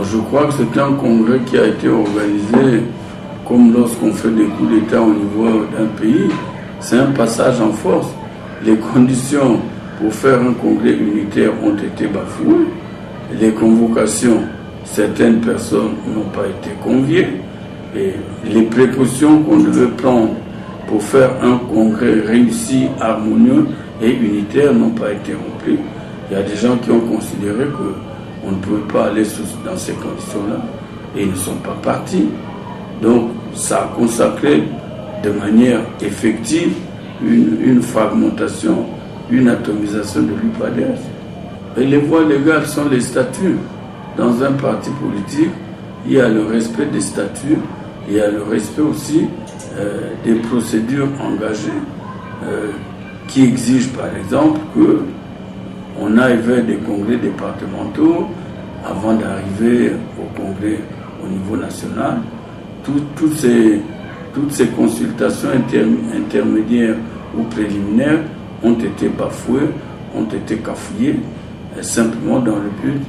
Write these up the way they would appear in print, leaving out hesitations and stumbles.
Je crois que c'est un congrès qui a été organisé comme lorsqu'on fait des coups d'État au niveau d'un pays. C'est un passage en force. Les conditions pour faire un congrès unitaire ont été bafouées. Les convocations, certaines personnes n'ont pas été conviées. Et les précautions qu'on devait prendre pour faire un congrès réussi, harmonieux et unitaire n'ont pas été remplies. Il y a des gens qui ont considéré qu'on ne pouvait pas aller dans ces conditions-là et ils ne sont pas partis. Donc ça a consacré de manière effective une fragmentation, une atomisation de l'UPADES. Et les voies légales sont les statuts. Dans un parti politique, il y a le respect des statuts, il y a le respect aussi des procédures engagées qui exigent par exemple qu'on aille vers des congrès départementaux avant d'arriver au congrès au niveau national. Toutes ces consultations intermédiaires ou préliminaires ont été bafouées, ont été cafouillées, simplement dans le but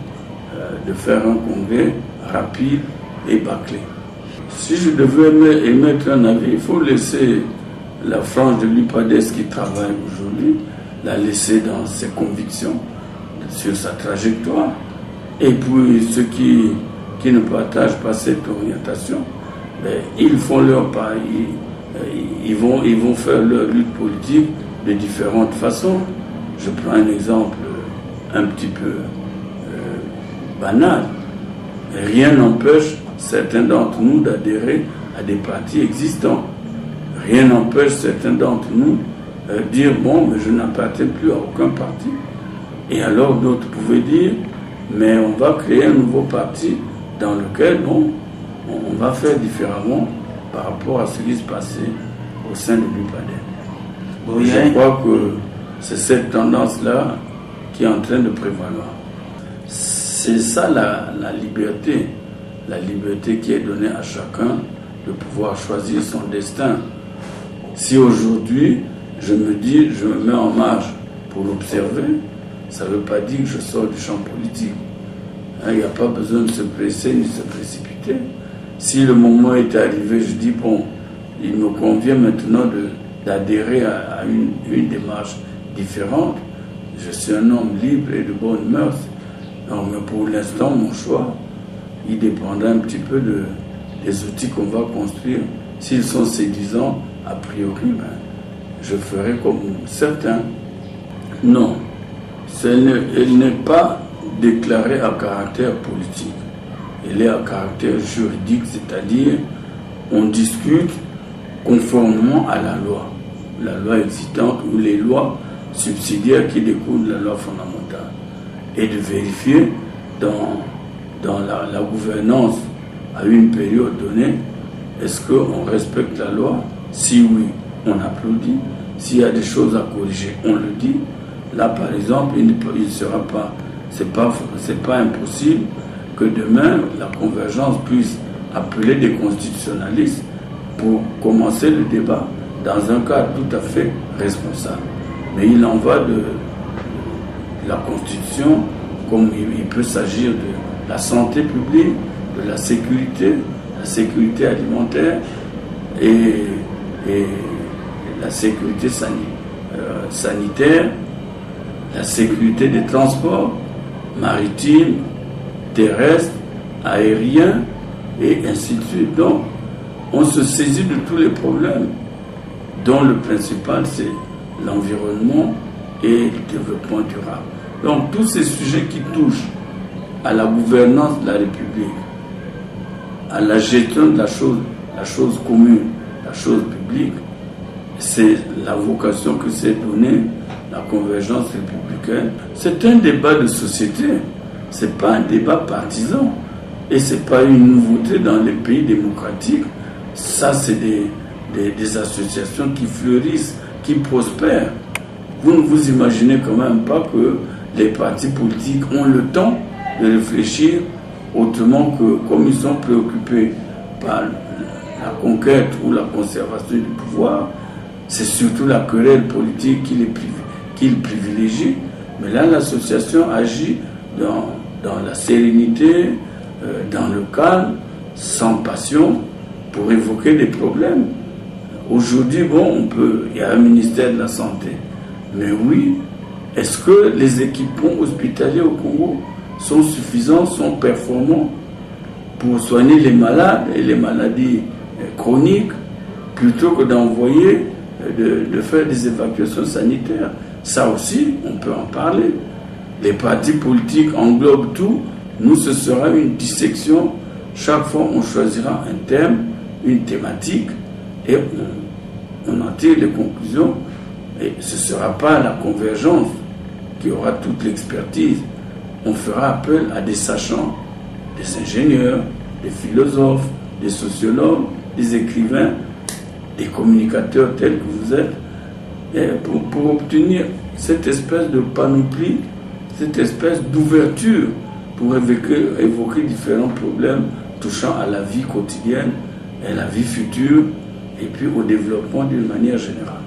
de faire un congrès rapide et bâclé. Si je devais émettre un avis, il faut laisser la frange de l'UPADES qui travaille aujourd'hui, la laisser dans ses convictions, sur sa trajectoire. Et puis ceux qui ne partagent pas cette orientation, ils font leur part, ils vont faire leur lutte politique de différentes façons. Je prends un exemple un petit peu banal. Rien n'empêche certains d'entre nous d'adhérer à des partis existants. Rien n'empêche certains d'entre nous de dire bon, mais je n'appartiens plus à aucun parti. Et alors d'autres pouvaient dire mais on va créer un nouveau parti dans lequel on va faire différemment par rapport à ce qui se passait au sein de l'UPADES. Je crois que c'est cette tendance-là qui est en train de prévaloir. C'est ça la liberté qui est donnée à chacun de pouvoir choisir son destin. Si aujourd'hui je me mets en marche pour l'observer, ça ne veut pas dire que je sors du champ politique. Il n'y a pas besoin de se presser ni de se précipiter. Si le moment est arrivé, je dis bon, il me convient maintenant d'adhérer à une démarche différente. Je suis un homme libre et de bonnes mœurs. Donc, mais pour l'instant, mon choix, il dépendra un petit peu des outils qu'on va construire. S'ils sont séduisants, a priori, je ferai comme certains. Non, elle n'est pas déclarée à caractère politique. Elle est à caractère juridique, c'est-à-dire on discute conformément à la loi existante ou les lois subsidiaires qui découlent de la loi fondamentale, et de vérifier dans la gouvernance à une période donnée, est-ce qu'on respecte la loi? Si oui, on applaudit. S'il y a des choses à corriger, on le dit. Là, par exemple, il ne sera pas, c'est pas impossible que demain, la convergence puisse appeler des constitutionnalistes pour commencer le débat dans un cadre tout à fait responsable. Mais il en va de la Constitution comme il peut s'agir de la santé publique, de la sécurité alimentaire et la sécurité sanitaire, la sécurité des transports maritimes, terrestres, aériens et ainsi de suite. Donc, on se saisit de tous les problèmes dont le principal c'est l'environnement et le développement durable. Donc tous ces sujets qui touchent à la gouvernance de la République, à la gestion de la chose commune, la chose publique, c'est la vocation que s'est donnée la convergence républicaine. C'est un débat de société, c'est pas un débat partisan et c'est pas une nouveauté dans les pays démocratiques. Ça, c'est des associations qui fleurissent, qui prospèrent. Vous ne vous imaginez quand même pas que les partis politiques ont le temps de réfléchir autrement que comme ils sont préoccupés par la conquête ou la conservation du pouvoir, c'est surtout la querelle politique qu'il privilégie. Mais là, l'association agit dans la sérénité, dans le calme, sans passion, pour évoquer des problèmes. Aujourd'hui, bon, il y a un ministère de la Santé. Mais oui, est-ce que les équipements hospitaliers au Congo sont suffisants, sont performants pour soigner les malades et les maladies chroniques, plutôt que d'envoyer, de faire des évacuations sanitaires? Ça aussi, on peut en parler. Les partis politiques englobent tout. Nous, ce sera une dissection. Chaque fois, on choisira un thème, une thématique, et on en tire les conclusions. Et ce ne sera pas la convergence qui aura toute l'expertise. On fera appel à des sachants, des ingénieurs, des philosophes, des sociologues, des écrivains, des communicateurs tels que vous êtes, et pour obtenir cette espèce de panoplie, cette espèce d'ouverture pour évoquer différents problèmes touchant à la vie quotidienne et la vie future, et puis au développement d'une manière générale.